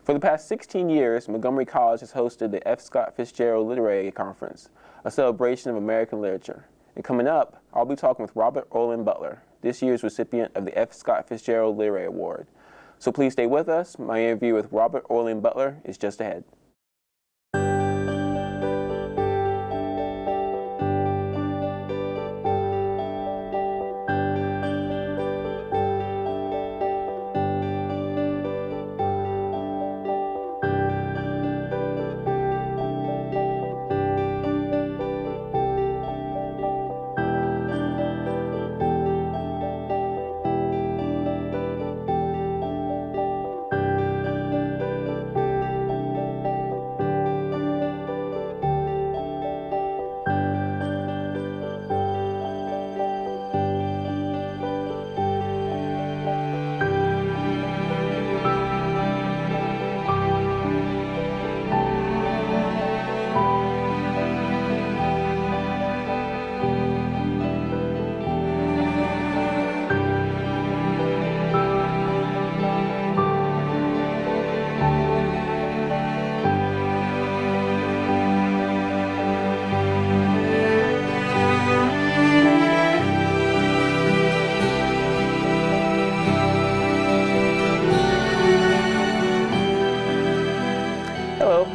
For the past 16 years, Montgomery College has hosted the F. Scott Fitzgerald Literary Conference, a celebration of American literature. And coming up, I'll be talking with Robert Olen Butler, this year's recipient of the F. Scott Fitzgerald Literary Award. So please stay with us. My interview with Robert Olen Butler is just ahead.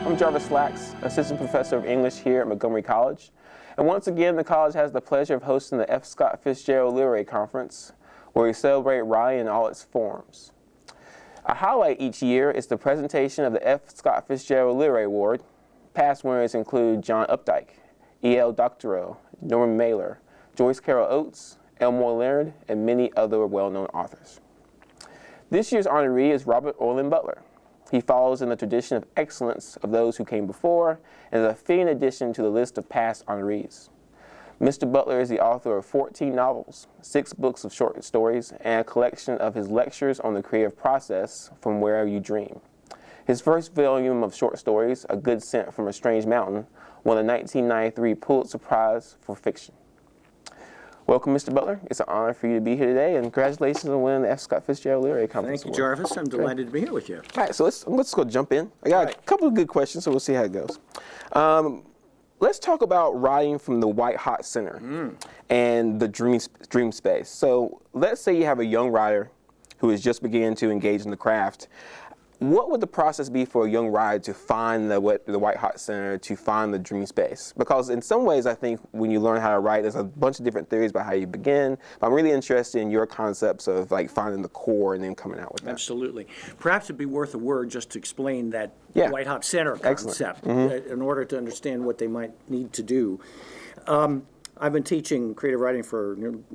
I'm Jarvis, Assistant Professor of English here at Montgomery College. And once again, the college has the pleasure of hosting the F. Scott Fitzgerald Literary Conference, where we celebrate writing in all its forms. A highlight each year is the presentation of the F. Scott Fitzgerald Literary Award. Past winners include John Updike, E.L. Doctorow, Norman Mailer, Joyce Carol Oates, Elmore Leonard, and many other well-known authors. This year's honoree is Robert Olen Butler. He follows in the tradition of excellence of those who came before and is a fitting addition to the list of past honorees. Mr. Butler is the author of 14 novels, 6 books of short stories, and a collection of his lectures on the creative process from Wherever You Dream. His first volume of short stories, A Good Scent from a Strange Mountain, won the 1993 Pulitzer Prize for Fiction. Welcome, Mr. Butler. It's an honor for you to be here today, and congratulations on winning the F. Scott Fitzgerald Literary Conference Thank you, Jarvis. I'm delighted to be here with you. All right, so let's go jump in. I got a couple of good questions, so we'll see how it goes. Let's talk about writing from the white-hot center and the dream space. So let's say you have a young writer who is just beginning to engage in the craft. What would the process be for a young writer to find the white-hot center, to find the dream space? Because in some ways, I think when you learn how to write, there's a bunch of different theories about how you begin. But I'm really interested in your concepts of like finding the core and then coming out with that. Absolutely. Perhaps it'd be worth a word just to explain that white-hot center concept in order to understand what they might need to do. I've been teaching creative writing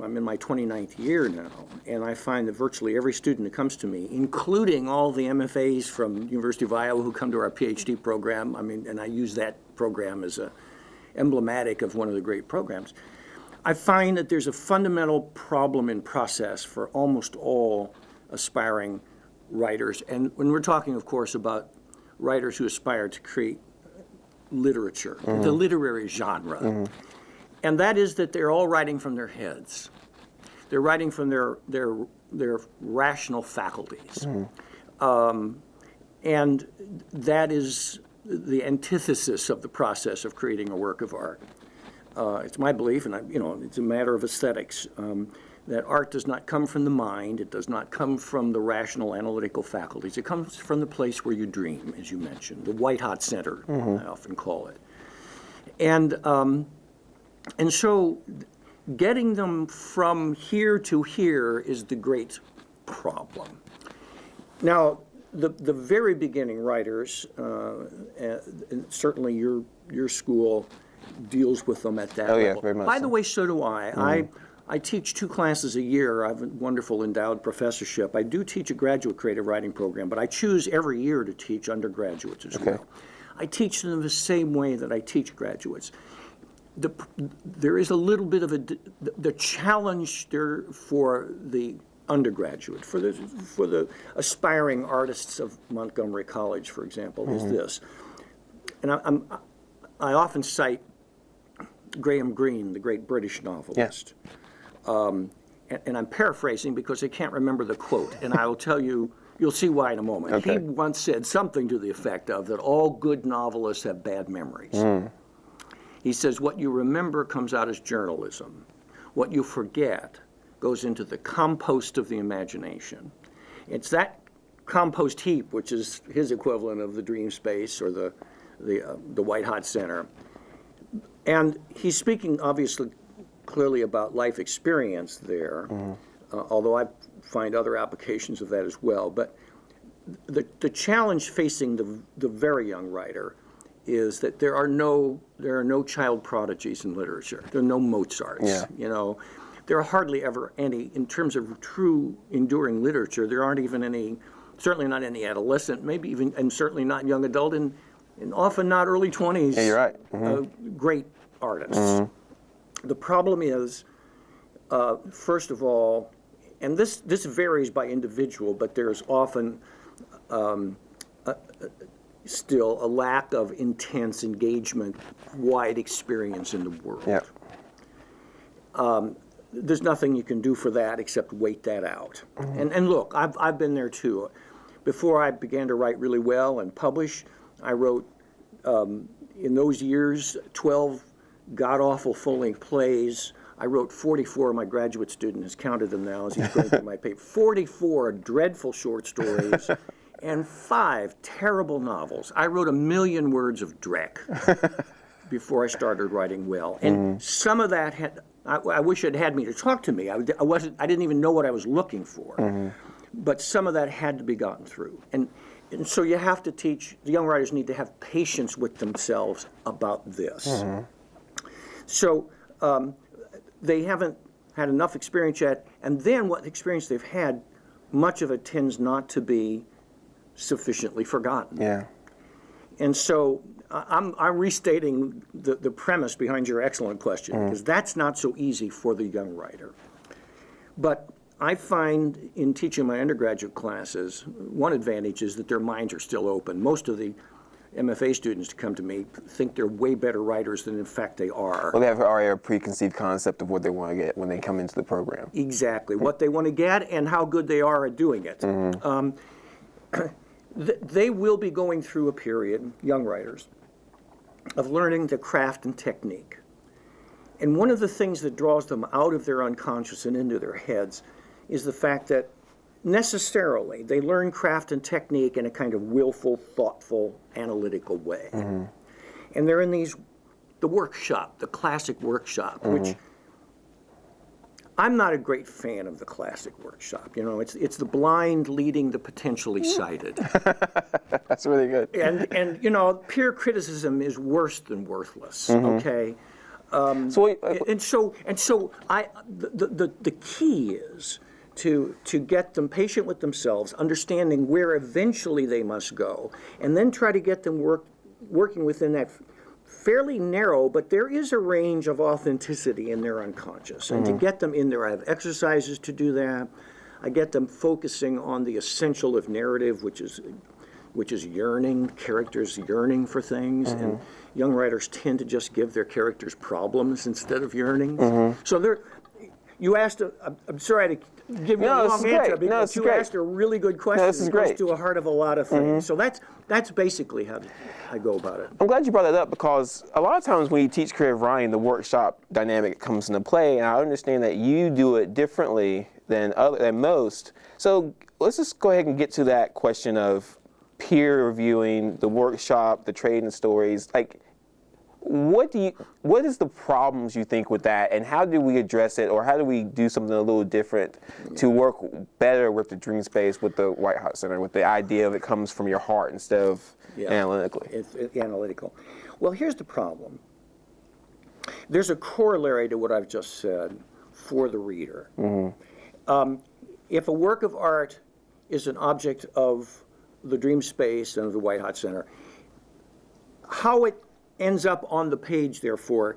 I'm in my 29th year now, and I find that virtually every student who comes to me, including all the MFAs from University of Iowa who come to our PhD program, and I use that program as emblematic of one of the great programs, I find that there's a fundamental problem in process for almost all aspiring writers. And when we're talking, of course, about writers who aspire to create literature, the literary genre, and that is that they're all writing from their heads. They're writing from their rational faculties. And that is the antithesis of the process of creating a work of art. It's my belief, and it's a matter of aesthetics, that art does not come from the mind. It does not come from the rational analytical faculties. It comes from the place where you dream, as you mentioned, the white-hot center, I often call it. And so getting them from here to here is the great problem. Now, the very beginning writers, and certainly your school deals with them at that level. Yeah, very much By so. the way, so do I. I teach 2 classes a year. I have a wonderful endowed professorship. I do teach a graduate creative writing program, but I choose every year to teach undergraduates as well. I teach them the same way that I teach graduates. There is a little bit of the challenge there for the undergraduate, for the aspiring artists of Montgomery College, for example, is this. And I often cite Graham Greene, the great British novelist. And I'm paraphrasing because I can't remember the quote. And I will tell you, You'll see why in a moment. Okay. He once said something to the effect of that all good novelists have bad memories. He says what you remember comes out as journalism. What you forget goes into the compost of the imagination. It's that compost heap, which is his equivalent of the dream space or the white hot center. And he's speaking obviously clearly about life experience there, although I find other applications of that as well. But the challenge facing the very young writer is that there are no child prodigies in literature. There are no Mozarts. Yeah. You know, there are hardly ever any, in terms of true enduring literature, there aren't even any, certainly not any adolescent, maybe even, and certainly not young adult, and often not early 20s. Yeah, you're right. Great artists. The problem is, first of all, and this varies by individual, but there's often still a lack of intense engagement, wide experience in the world. Yeah. There's nothing you can do for that except wait that out. And look, I've been there too. Before I began to write really well and publish, I wrote, in those years, 12 god-awful full-length plays. I wrote 44, my graduate student has counted them now as he's going through my paper, 44 dreadful short stories and 5 terrible novels. I wrote 1 million words of dreck before I started writing well. And some of that had, I wish it had me to talk to me. I didn't even know what I was looking for. But some of that had to be gotten through. And so you have to teach, the young writers need to have patience with themselves about this. So they haven't had enough experience yet, and then what experience they've had, much of it tends not to be sufficiently forgotten. Yeah. And so I'm restating the premise behind your excellent question, because that's not so easy for the young writer. But I find in teaching my undergraduate classes, one advantage is that their minds are still open. Most of the MFA students to come to me think they're way better writers than in fact they are. Well, they have already a preconceived concept of what they want to get when they come into the program. Exactly, what they want to get and how good they are at doing it. They will be going through a period, young writers, of learning the craft and technique. And one of the things that draws them out of their unconscious and into their heads is the fact that necessarily they learn craft and technique in a kind of willful, thoughtful, analytical way. And they're in the workshop, the classic workshop, which I'm not a great fan of the classic workshop. You know, it's the blind leading the potentially sighted. That's really good. And you know, peer criticism is worse than worthless. Okay. The key is to get them patient with themselves, understanding where eventually they must go, and then try to get them working within that fairly narrow, but there is a range of authenticity in their unconscious. And to get them in there, I have exercises to do that. I get them focusing on the essential of narrative, which is yearning, characters yearning for things. And young writers tend to just give their characters problems instead of yearnings. So you asked, I'm sorry to give you a long answer, because you asked a really good question. This is that goes great. to the heart of a lot of things. So that's basically how I go about it. I'm glad you brought that up, because a lot of times when you teach creative writing, the workshop dynamic comes into play, and I understand that you do it differently than most. So let's just go ahead and get to that question of peer reviewing, the workshop, the trading stories. Like, what is the problems you think with that, and how do we address it, or how do we do something a little different to work better with the dream space, with the White Hot Center, with the idea of it comes from your heart instead of analytically? It's analytical. Well, here's the problem. There's a corollary to what I've just said for the reader. If a work of art is an object of the dream space and of the White Hot Center, how it ends up on the page, therefore,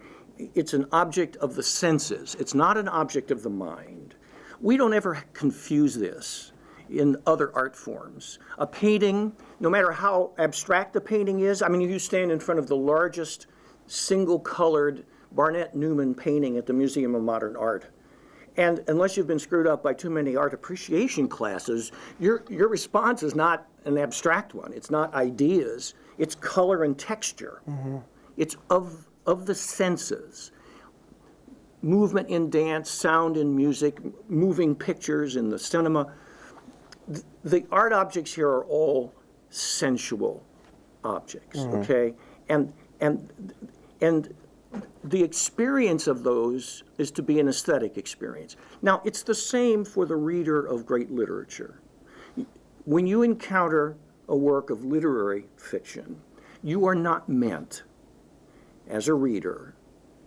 it's an object of the senses. It's not an object of the mind. We don't ever confuse this in other art forms. A painting, no matter how abstract the painting is, I mean, if you stand in front of the largest single-colored Barnett Newman painting at the Museum of Modern Art, And unless you've been screwed up by too many art appreciation classes, your response is not an abstract one. It's not ideas. It's color and texture. It's of the senses. Movement in dance, sound in music, moving pictures in the cinema. The art objects here are all sensual objects, okay? And the experience of those is to be an aesthetic experience. Now, it's the same for the reader of great literature. When you encounter a work of literary fiction, you are not meant, as a reader,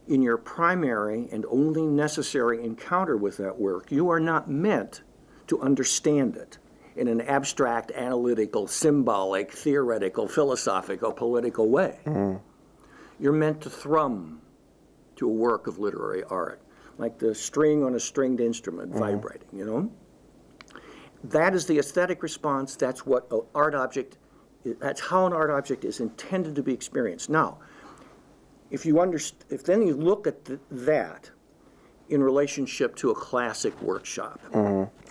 in your primary and only necessary encounter with that work, you are not meant to understand it in an abstract, analytical, symbolic, theoretical, philosophical, political way. You're meant to thrum to a work of literary art, like the string on a stringed instrument vibrating, you know? That is the aesthetic response. That's what an art object, that's how an art object is intended to be experienced. Now, if then you look at that in relationship to a classic workshop.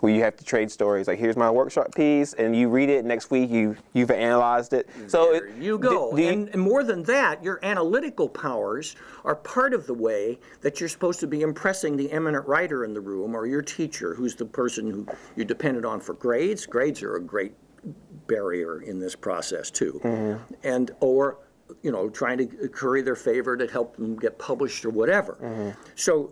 Where you have to trade stories, like here's my workshop piece, and you read it, next week you've analyzed it. So there you go. And more than that, your analytical powers are part of the way that you're supposed to be impressing the eminent writer in the room, or your teacher, who's the person who you're dependent on for grades. Grades are a great barrier in this process too. Or trying to curry their favor to help them get published or whatever. So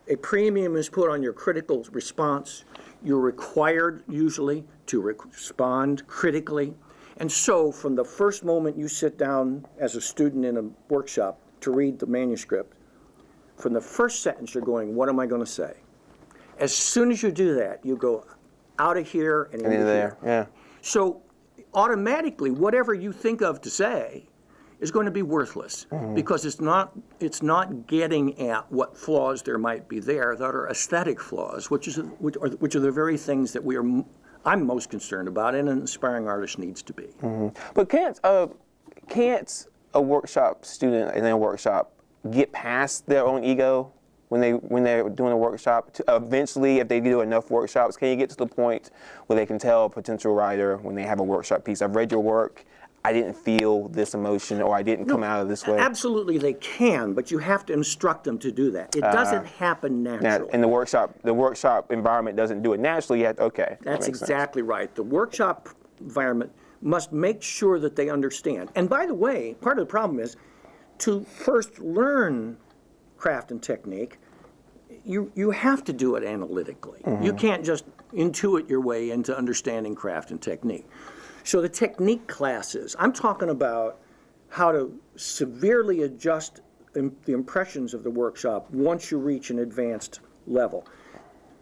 a premium is put on your critical response. You're required usually to respond critically. And so from the first moment you sit down as a student in a workshop to read the manuscript, from the first sentence you're going, what am I going to say? As soon as you do that, you go out of here and into there. Yeah. So automatically, whatever you think of to say is going to be worthless because it's not getting at what flaws there might be there that are aesthetic flaws, which are the very things that I'm most concerned about, and an aspiring artist needs to be. But can't a workshop student in a workshop get past their own ego when they're doing a workshop? Eventually, if they do enough workshops, can you get to the point where they can tell a potential writer when they have a workshop piece, I've read your work, I didn't feel this emotion, or I didn't come out of this way? Absolutely, they can, but you have to instruct them to do that. It doesn't happen naturally. And the workshop environment doesn't do it naturally yet. Okay, that's exactly right. The workshop environment must make sure that they understand. And by the way, part of the problem is to first learn craft and technique. You have to do it analytically. You can't just intuit your way into understanding craft and technique. So the technique classes, I'm talking about how to severely adjust the impressions of the workshop once you reach an advanced level.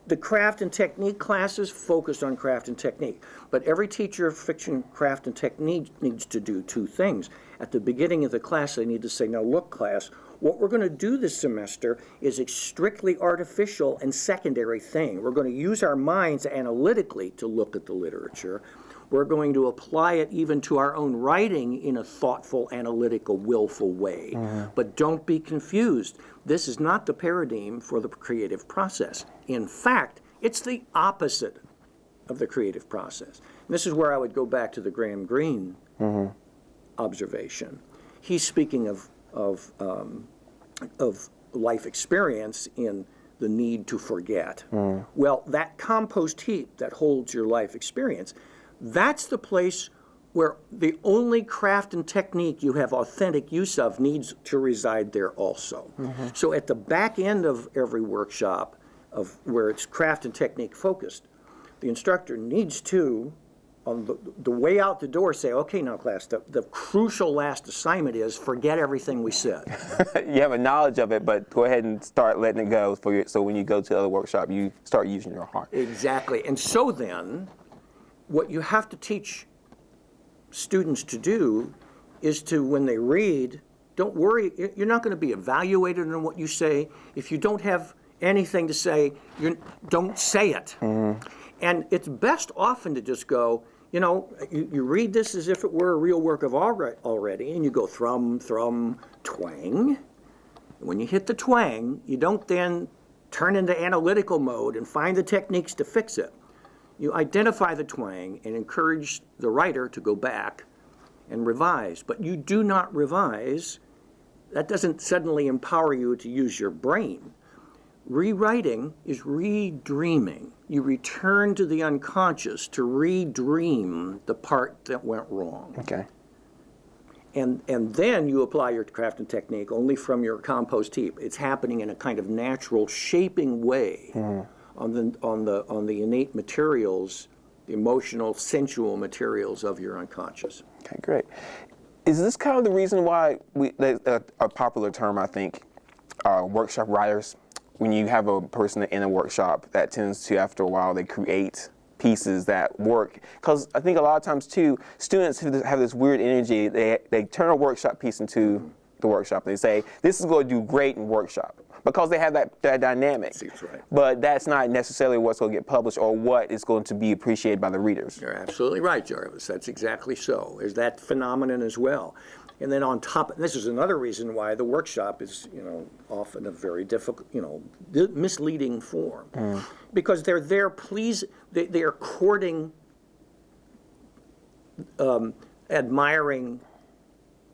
The craft and technique classes focused on craft and technique, but every teacher of fiction, craft, and technique needs to do two things. At the beginning of the class, they need to say, now look, class, what we're going to do this semester is a strictly artificial and secondary thing. We're going to use our minds analytically to look at the literature. We're going to apply it even to our own writing in a thoughtful, analytical, willful way. But don't be confused. This is not the paradigm for the creative process. In fact, it's the opposite of the creative process. And this is where I would go back to the Graham Greene observation. He's speaking of life experience in the need to forget. Well, that compost heap that holds your life experience, that's the place where the only craft and technique you have authentic use of needs to reside there also. So at the back end of every workshop, of where it's craft and technique focused, the instructor needs to, on the way out the door, say, okay, now class, the crucial last assignment is forget everything we said. You have a knowledge of it, but go ahead and start letting it go so when you go to the other workshop, you start using your heart. Exactly. And so then, what you have to teach students to do is to, when they read, don't worry, you're not going to be evaluated on what you say. If you don't have anything to say, don't say it. And it's best often to just go, you read this as if it were a real work of art already, and you go thrum, thrum, twang. And when you hit the twang, you don't then turn into analytical mode and find the techniques to fix it. You identify the twang and encourage the writer to go back and revise. But you do not revise. That doesn't suddenly empower you to use your brain. Rewriting is redreaming. You return to the unconscious to redream the part that went wrong. Okay. And then you apply your craft and technique only from your compost heap. It's happening in a kind of natural shaping way on the innate materials, the emotional, sensual materials of your unconscious. Okay, great. Is this kind of the reason why a popular term, I think, workshop writers? When you have a person in a workshop, that tends to, after a while, they create pieces that work. Because I think a lot of times, too, students have this weird energy. They turn a workshop piece into the workshop. They say, this is going to do great in workshop. Because they have that dynamic. That's right. But that's not necessarily what's going to get published or what is going to be appreciated by the readers. You're absolutely right, Jarvis. That's exactly so. There's that phenomenon as well. And then on top, this is another reason why the workshop is, often a very difficult, misleading form, because they're there, they are courting, admiring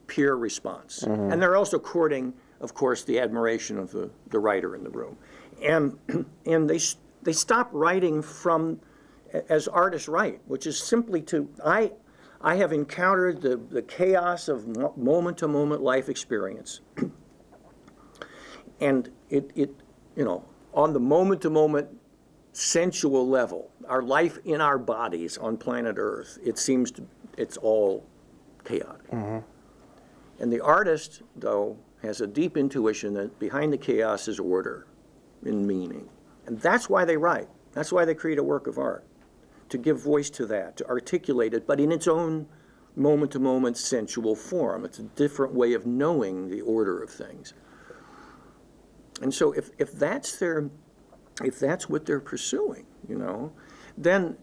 peer response, and they're also courting, of course, the admiration of the writer in the room, and they stop writing from as artists write, which is simply to I have encountered the chaos of moment-to-moment life experience. And it on the moment-to-moment sensual level, our life in our bodies on planet Earth, it's all chaotic. And the artist, though, has a deep intuition that behind the chaos is order and meaning. And that's why they write. That's why they create a work of art. To give voice to that, to articulate it, but in its own moment-to-moment sensual form. It's a different way of knowing the order of things. And so if that's what they're pursuing, then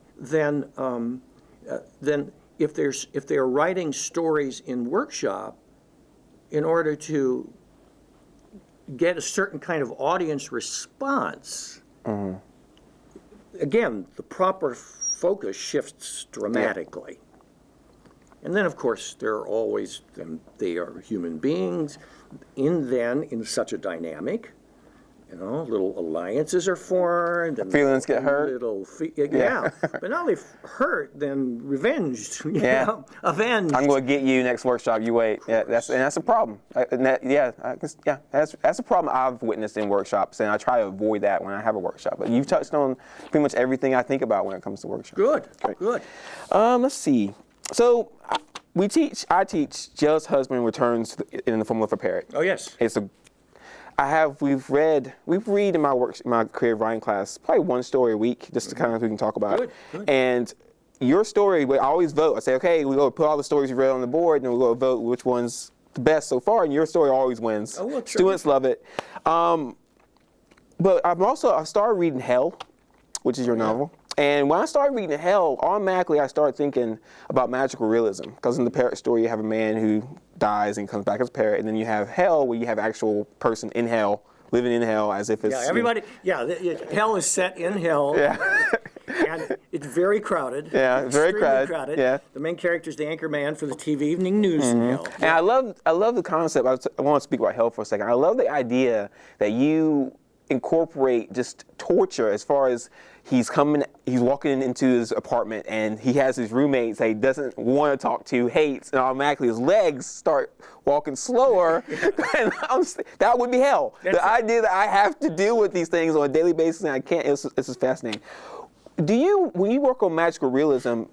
if they're writing stories in workshop in order to get a certain kind of audience response, again, the proper focus shifts dramatically. And then, of course, they are human beings in such a dynamic. Little alliances are formed. And feelings get hurt. But not only hurt, then revenged. Avenged. I'm going to get you next workshop. You wait. Yeah, that's a problem. That's a problem I've witnessed in workshops, and I try to avoid that when I have a workshop. But you've touched on pretty much everything I think about when it comes to workshops. Good. Great. Good. Let's see. So I teach Jealous Husband Returns in the Form of a Parrot. Oh yes. We've read in my creative writing class probably one story a week, just to kind of we can talk about it. Good. And your story, I always vote. I say, okay, we go put all the stories you read on the board, and we go vote which one's the best so far. And your story always wins. Oh, well, sure. Students love it. But I started reading Hell, which is your novel. And when I started reading Hell, automatically I started thinking about magical realism. Because in the parrot story, you have a man who dies and comes back as a parrot. And then you have Hell, where you have an actual person in hell, living in hell as if it's... Hell is set in hell. Yeah. And it's very crowded. Yeah, very crowded. Yeah. The main character is the anchor man for the TV evening news in hell. And I love the concept. I want to speak about Hell for a second. I love the idea that you incorporate just torture as far as he's walking into his apartment and he has his roommates that he doesn't want to talk to, hates, and automatically his legs start walking slower. And that would be hell. The idea that I have to deal with these things on a daily basis and I can't, it's just fascinating. When you work on magical realism,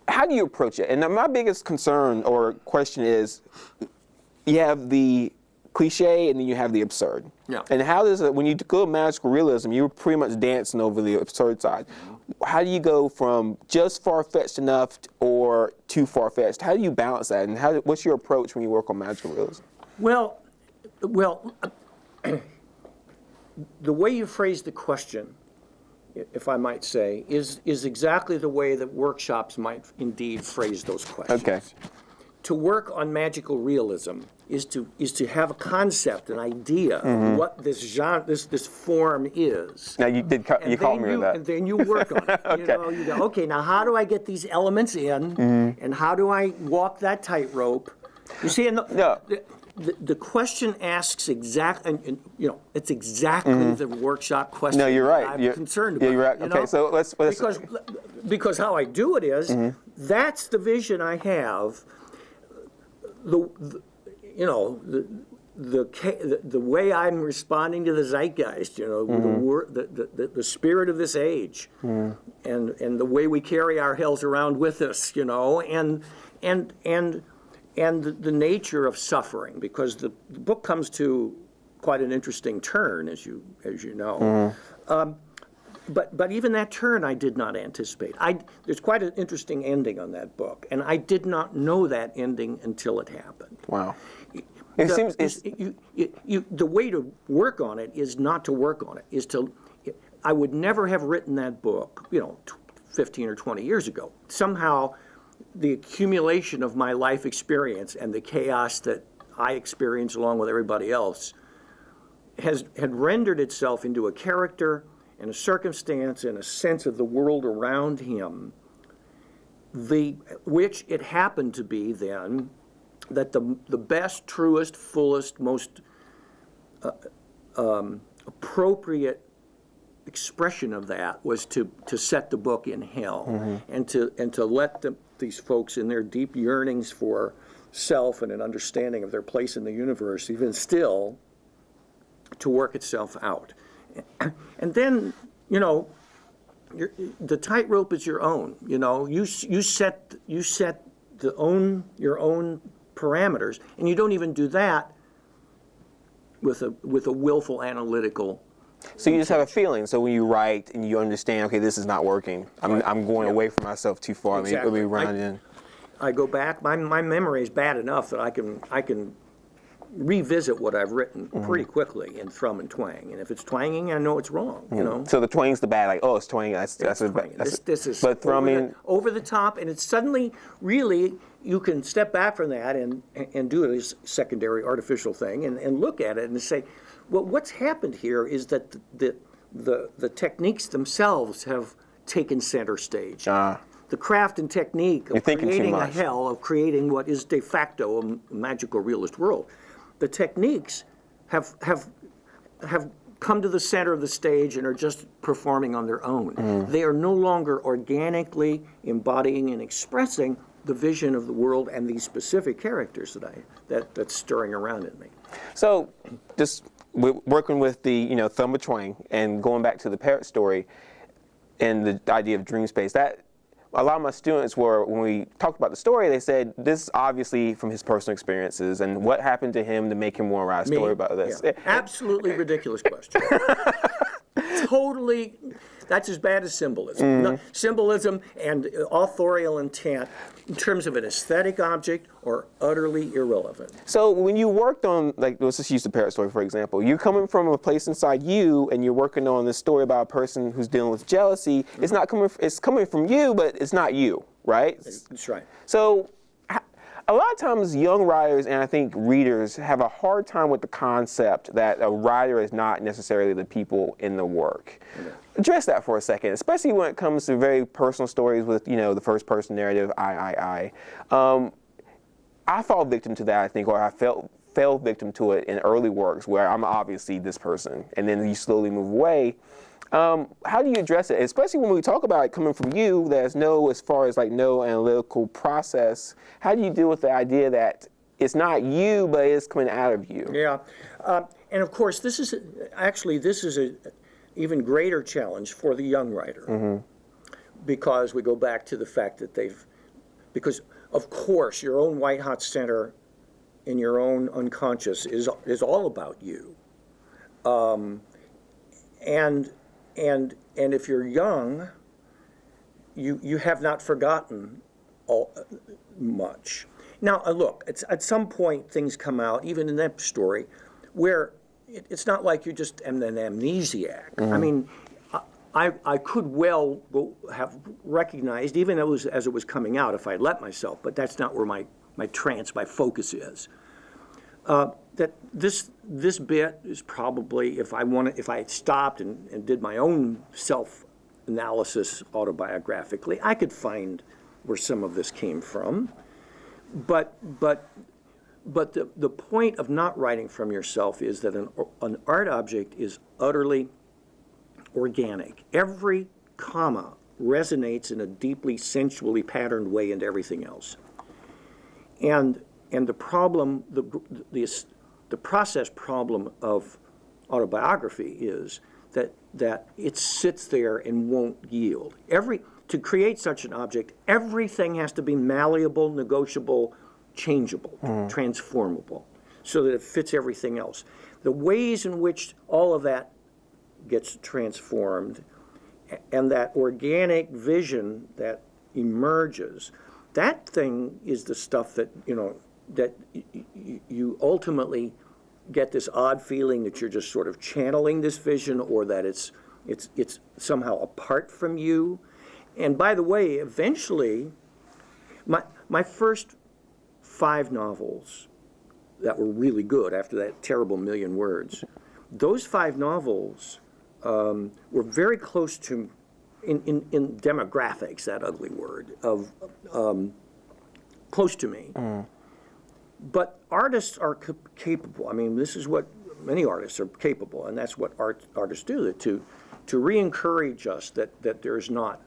how do you approach it? And my biggest concern or question is, you have the cliche and then you have the absurd. Yeah. And when you go to magical realism, you're pretty much dancing over the absurd side. How do you go from just far-fetched enough or too far-fetched? How do you balance that? And what's your approach when you work on magical realism? Well, the way you phrase the question, if I might say, is exactly the way that workshops might indeed phrase those questions. Okay. to work on magical realism is to have a concept, an idea of what this genre, this form is. Now you caught me with that. And then you work on it. Okay. You know, you go, okay, now how do I get these elements in, and how do I walk that tightrope? You see, the question asks and it's exactly the workshop question. No, you're right. I'm concerned about. Yeah, you're right. Okay, so let's because how I do it is that's the vision I have. The way I'm responding to the zeitgeist, the spirit of this age, and the way we carry our hells around with us, and the nature of suffering, because the book comes to quite an interesting turn, as you know. But even that turn I did not anticipate. There's quite an interesting ending on that book, and I did not know that ending until it happened. Wow. The way to work on it is not to work on it. I would never have written that book, 15 or 20 years ago. Somehow, the accumulation of my life experience and the chaos that I experienced along with everybody else had rendered itself into a character and a circumstance and a sense of the world around him, which it happened to be then that the best, truest, fullest, most appropriate expression of that was to set the book in hell, and to let these folks in their deep yearnings for self and an understanding of their place in the universe, even still, to work itself out. And then, the tightrope is your own. You set your own parameters, and you don't even do that with a willful analytical. So you just have a feeling. So when you write and you understand, okay, this is not working. I'm going away from myself too far. Exactly. Let me run in. I go back. My memory is bad enough that I can revisit what I've written pretty quickly in thrum and twang. And if it's twanging, I know it's wrong. So the twang's the bad. Like, oh, it's twanging. That's twanging. This is but thrumming over the top, and it's suddenly really you can step back from that and do it as a secondary artificial thing and look at it and say, well, what's happened here is that the techniques themselves have taken center stage. The craft and technique of creating a hell, of creating what is de facto a magical realist world. The techniques have come to the center of the stage and are just performing on their own. They are no longer organically embodying and expressing the vision of the world and these specific characters that's stirring around in me. So, just working with the thumb of twang and going back to the parrot story and the idea of dream space, that a lot of my students when we talked about the story, they said this is obviously from his personal experiences and what happened to him to make him want to write a story about this. Yeah. Absolutely ridiculous question. Totally, that's as bad as symbolism. No, symbolism and authorial intent in terms of an aesthetic object are utterly irrelevant. So when you worked on, let's just use the parrot story for example, you're coming from a place inside you and you're working on this story about a person who's dealing with jealousy. It's coming from you, but it's not you, right? That's right. So a lot of times young writers and I think readers have a hard time with the concept that a writer is not necessarily the people in the work. Okay. Address that for a second, especially when it comes to very personal stories with, the first person narrative, I. I fall victim to that, I think, or I fell victim to it in early works where I'm obviously this person, and then you slowly move away. How do you address it? Especially when we talk about it coming from you, there's no analytical process. How do you deal with the idea that it's not you, but it's coming out of you? Yeah, and of course, this is an even greater challenge for the young writer, because we go back to the fact that because of course your own white-hot center in your own unconscious is all about you, and if you're young, you have not forgotten much. Now, look, at some point things come out, even in that story, where it's not like you're just an amnesiac. I mean, I could have recognized, even as it was coming out, if I'd let myself, but that's not where my my focus is. That this bit is probably, if I stopped and did my own self-analysis autobiographically, I could find where some of this came from. But the point of not writing from yourself is that an art object is utterly organic. Every comma resonates in a deeply sensually patterned way into everything else. And the problem, the process problem of autobiography is that it sits there and won't yield. To create such an object, everything has to be malleable, negotiable, changeable, transformable, so that it fits everything else. The ways in which all of that gets transformed and that organic vision that emerges, that thing is the stuff that, that you ultimately get this odd feeling that you're just sort of channeling this vision, or that it's somehow apart from you. And by the way, eventually, my first 5 novels that were really good after that terrible 1,000,000 words, those 5 novels were very close to, in demographics, that ugly word, of close to me. But artists are capable. I mean, this is what many artists are capable, and that's what artists do, to re-encourage us that there's not,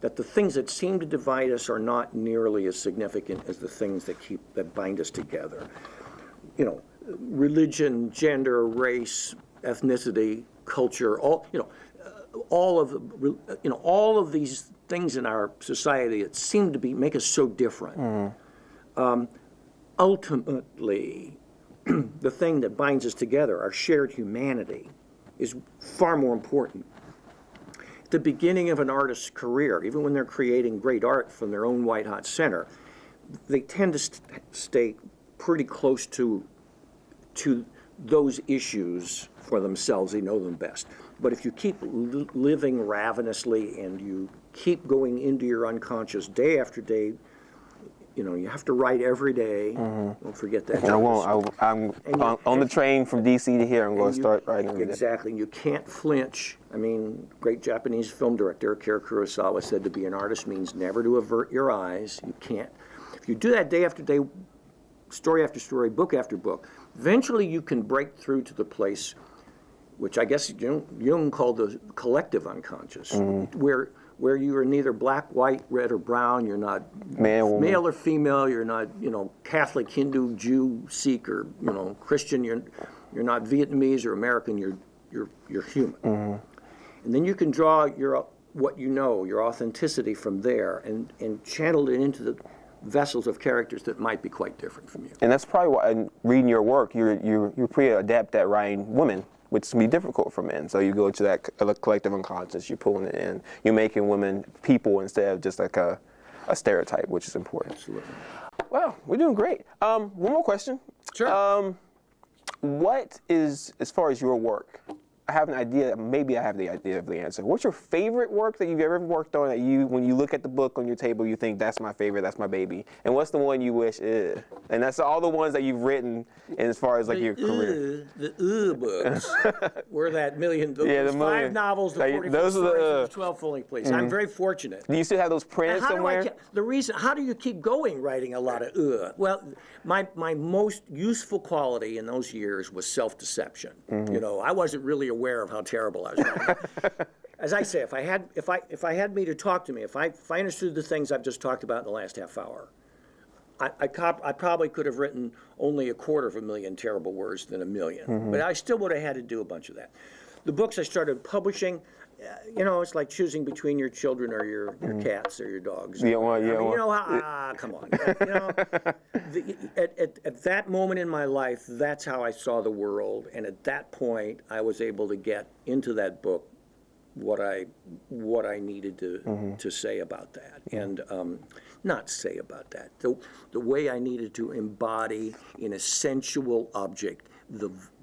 that the things that seem to divide us are not nearly as significant as the things that bind us together. Religion, gender, race, ethnicity, culture, all of these things in our society that seem to make us so different. Ultimately, the thing that binds us together, our shared humanity, is far more important. At the beginning of an artist's career, even when they're creating great art from their own white-hot center, they tend to stay pretty close to those issues for themselves. They know them best. But if you keep living ravenously and you keep going into your unconscious day after day, you have to write every day. Don't forget that. I won't. I'm on the train from D.C. to here. I'm going to start writing every day. Exactly. You can't flinch. I mean, great Japanese film director Akira Kurosawa said to be an artist means never to avert your eyes. You can't. If you do that day after day, story after story, book after book, eventually you can break through to the place which I guess Jung called the collective unconscious, where you are neither black, white, red, or brown. You're not male or female. You're not, Catholic, Hindu, Jew, Sikh, or Christian. You're not Vietnamese or American. You're human. And then you can draw your authenticity from there, and channel it into the vessels of characters that might be quite different from you. And that's probably why, reading your work, you're pretty adept at writing women, which can be difficult for men. So you go to that collective unconscious, you're pulling it in, you're making women people instead of just like a stereotype, which is important. Absolutely. Well, we're doing great. One more question. Sure. What is, as far as your work, I have an idea, maybe I have the idea of the answer. What's your favorite work that you've ever worked on that when you look at the book on your table, you think, that's my favorite, that's my baby? And what's the one you wish, And that's all the ones that you've written as far as your career. The books were that million, those 5 novels, the 44 stories, the 12 Fully Pleased. I'm very fortunate. Do you still have those printed somewhere? How do you keep going writing a lot of Well, my most useful quality in those years was self-deception. I wasn't really aware of how terrible I was writing. As I say, if I had me to talk to me, if I understood the things I've just talked about in the last half hour, I probably could have written only 250,000 terrible words than 1,000,000. But I still would have had to do a bunch of that. The books I started publishing, it's like choosing between your children or your cats or your dogs. Come on. At that moment in my life, that's how I saw the world, and at that point, I was able to get into that book what I needed to say about that, and not say about that. The way I needed to embody in a sensual object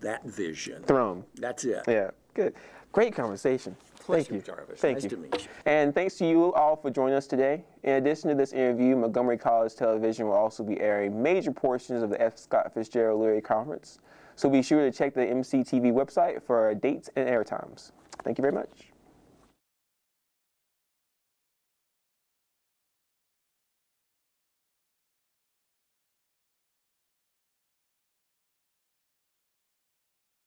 that vision. Throne. That's it. Yeah. Good. Great conversation. pleasure, Jarvis. Thank nice you. to meet you. And thanks to you all for joining us today. In addition to this interview, Montgomery College Television will also be airing major portions of the F. Scott Fitzgerald Literary Conference. So be sure to check the MCTV website for dates and air times. Thank you very much.